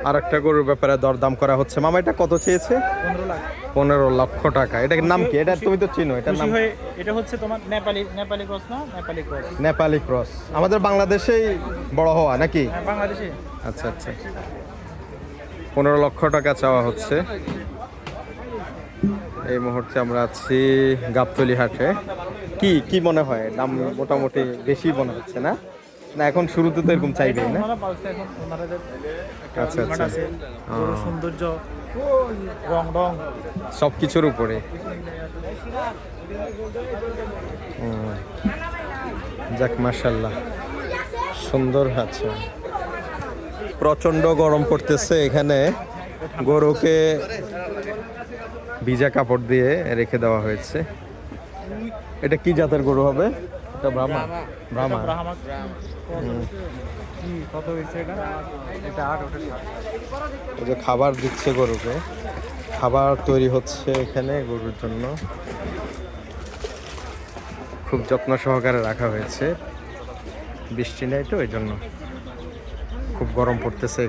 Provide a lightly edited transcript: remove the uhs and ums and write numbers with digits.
আর একটা গরুর ব্যাপারে দরদাম করা হচ্ছে। মামা এটা কত চেয়েছে? 15 লাখ। 15 লক্ষ টাকা। এটার নাম কি? এটা তুমি তো চিনো, এটার নাম? এটা হচ্ছে তোমার নেপালি ক্রস না? নেপালি ক্রস। নেপালি ক্রস। আমাদের বাংলাদেশেই বড় হওয়া নাকি? হ্যাঁ, বাংলাদেশে। আচ্ছা আচ্ছা, 15 লক্ষ টাকা চাওয়া হচ্ছে। এই মুহূর্তে আমরা আছি গাবতলী হাটে। কি কি মনে হয়, দাম মোটামুটি বেশি মনে হচ্ছে না? না এখন শুরুতে তো এরকম চাইবেই না? ওনারা পালছে, এখন ওনাদের একটা আচ্ছা, ডিমান্ড আচ্ছা। আছে। গরুর সৌন্দর্য, রং সব কিছুর উপরে। যাক মাশাল্লাহ, সুন্দর আছে। প্রচন্ড গরম পড়তেছে এখানে। গরুকে ভিজা কাপড় দিয়ে রেখে দেওয়া হয়েছে। এটা কি জাতের গরু হবে? এটা ব্রাহ্মা। ব্রাহ্মা। ব্রাহ্মা। কত হয়েছে এটা? এটা 8, ওটা 7। ওই যে খাবার দিচ্ছে গরুকে, খাবার তৈরি হচ্ছে এখানে গরুর জন্য। খুব যত্ন সহকারে রাখা হয়েছে, বৃষ্টি নেই তো এই জন্য। খুব গরম পড়তেছে।